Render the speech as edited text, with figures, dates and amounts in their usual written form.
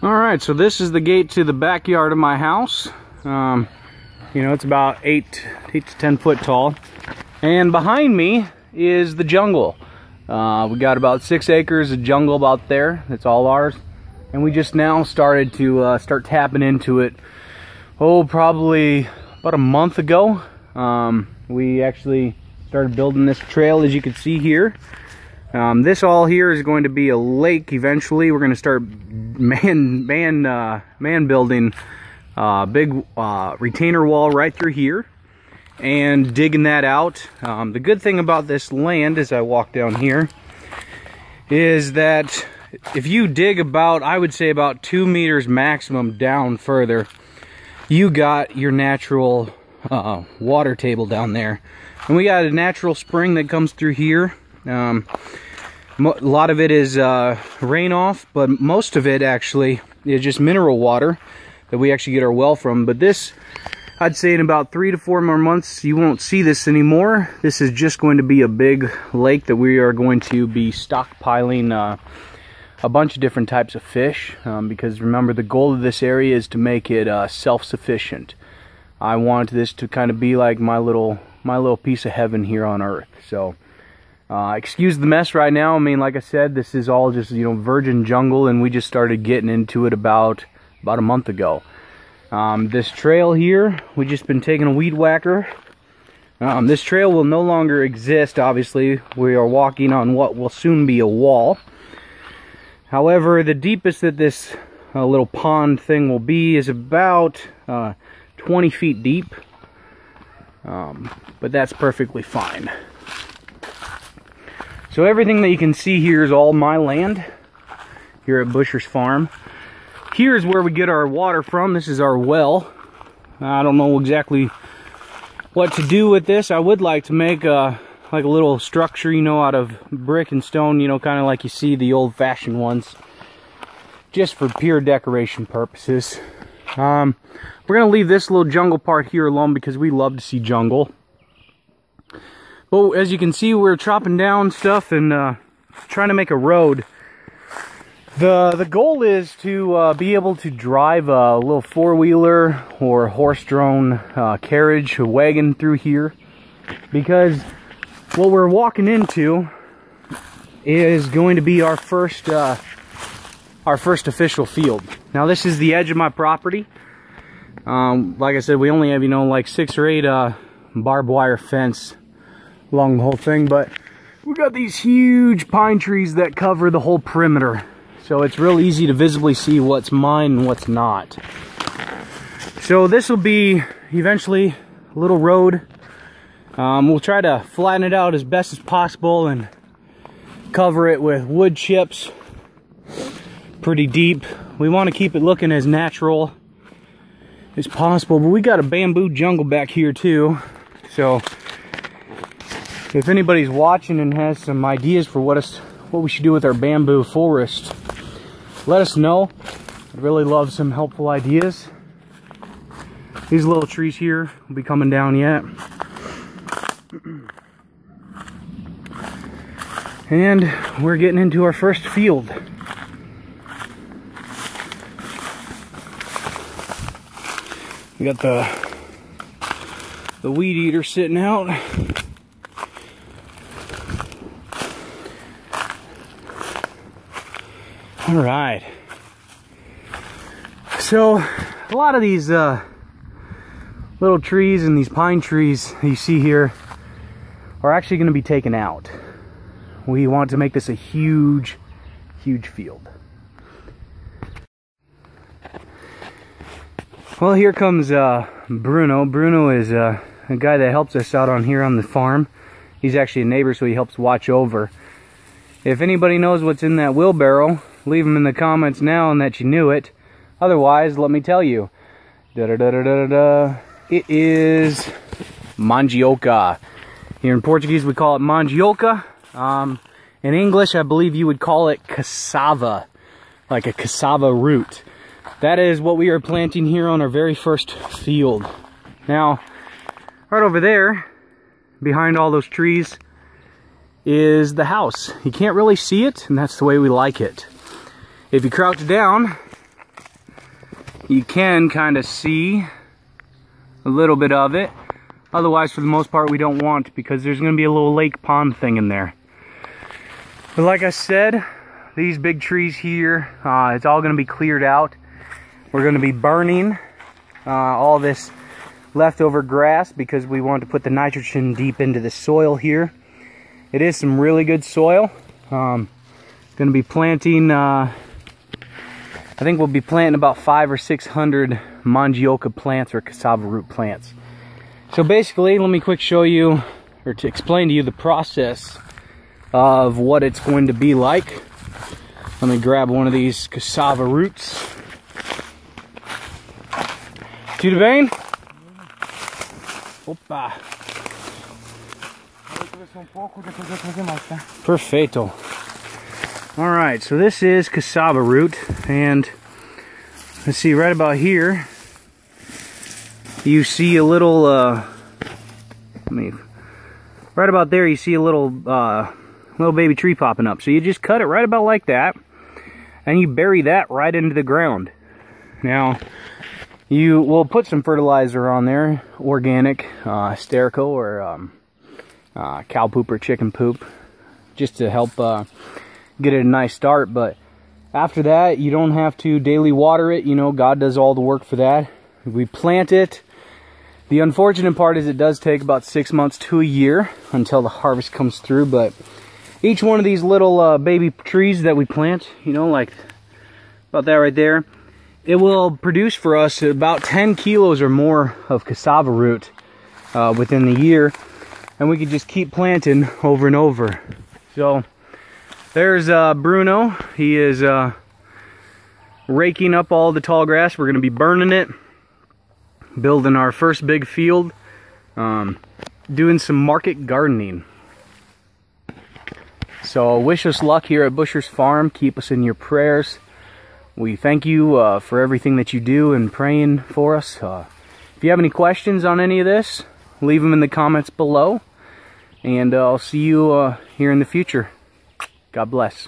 Alright, so this is the gate to the backyard of my house. You know, it's about 8 to 10 foot tall. And behind me is the jungle. We got about 6 acres of jungle out there. It's all ours. And we just now started to start tapping into it. Oh, probably about a month ago. We actually started building this trail, as you can see here. This all here is going to be a lake eventually. We're going to start man building big retainer wall right through here and digging that out. The good thing about this land, as I walk down here, is that if you dig about, I would say about 2 meters maximum down further, you got your natural water table down there. And we got a natural spring that comes through here. A lot of it is rain off, but most of it actually is just mineral water that we actually get our well from. But this, I'd say in about 3 to 4 more months, you won't see this anymore. This is just going to be a big lake that we are going to be stockpiling a bunch of different types of fish, because remember, the goal of this area is to make it self-sufficient. I want this to kind of be like my little piece of heaven here on earth. So excuse the mess right now. I mean, like I said, this is all just, you know, virgin jungle, and we just started getting into it about a month ago. This trail here, we've just been taking a weed whacker. This trail will no longer exist, obviously. We are walking on what will soon be a wall. However, the deepest that this little pond thing will be is about 20 feet deep. But that's perfectly fine. So everything that you can see here is all my land here at Busher's Farm. Here's where we get our water from. This is our well. I don't know exactly what to do with this. I would like to make like a little structure, you know, out of brick and stone, you know, kind of like you see the old-fashioned ones, just for pure decoration purposes. We're gonna leave this little jungle part here alone because we love to see jungle. But as you can see, we're chopping down stuff and trying to make a road. The goal is to be able to drive a little four-wheeler or horse-drawn carriage, a wagon through here, because what we're walking into is going to be our first official field. Now, this is the edge of my property. Like I said, we only have, you know, like 6 or 8 barbed wire fence along the whole thing, but we got these huge pine trees that cover the whole perimeter. So it's real easy to visibly see what's mine and what's not. So this will be eventually a little road. We'll try to flatten it out as best as possible and cover it with wood chips pretty deep. We want to keep it looking as natural as possible, but we got a bamboo jungle back here too. So if anybody's watching and has some ideas for what we should do with our bamboo forest, let us know. I'd really love some helpful ideas. These little trees here will be coming down yet. And we're getting into our first field. We got the weed eater sitting out. All right. So a lot of these little trees and these pine trees you see here are actually going to be taken out. We want to make this a huge, huge field. Well, here comes Bruno. Bruno is a guy that helps us out on here on the farm. He's actually a neighbor, so he helps watch over. If anybody knows what's in that wheelbarrow, leave them in the comments now and that you knew it. Otherwise, let me tell you. It is mandioca. Here in Portuguese, we call it mandioca. In English, I believe you would call it cassava, like a cassava root. That is what we are planting here on our very first field. Now, right over there, behind all those trees, is the house. You can't really see it, and that's the way we like it. If you crouch down, you can kind of see a little bit of it. Otherwise, for the most part, we don't want, because there's going to be a little lake pond thing in there. But like I said, these big trees here, it's all going to be cleared out. We're going to be burning all this leftover grass because we want to put the nitrogen deep into the soil here. It is some really good soil. Going to be planting, I think we'll be planting about 500 or 600 mandioca plants or cassava root plants. So basically, let me quick show you, or to explain to you the process of what it's going to be like. Let me grab one of these cassava roots. Tudo bem? Opa! Perfeito. Alright, so this is cassava root, and let's see, right about here, you see a little, right about there you see a little, little baby tree popping up. So you just cut it right about like that, and you bury that right into the ground. Now, you will put some fertilizer on there, organic, sterco or cow poop or chicken poop, just to help get it a nice start. But after that, you don't have to daily water it. You know, God does all the work for that. We plant it. The unfortunate part is it does take about 6 months to a year until the harvest comes through. But each one of these little baby trees that we plant, you know, like about that right there, it will produce for us about 10 kilos or more of cassava root within the year. And we could just keep planting over and over. So there's Bruno. He is raking up all the tall grass. We're going to be burning it, building our first big field, doing some market gardening. So wish us luck here at Busher's Farm. Keep us in your prayers. We thank you for everything that you do and praying for us. If you have any questions on any of this, leave them in the comments below. And I'll see you here in the future. God bless.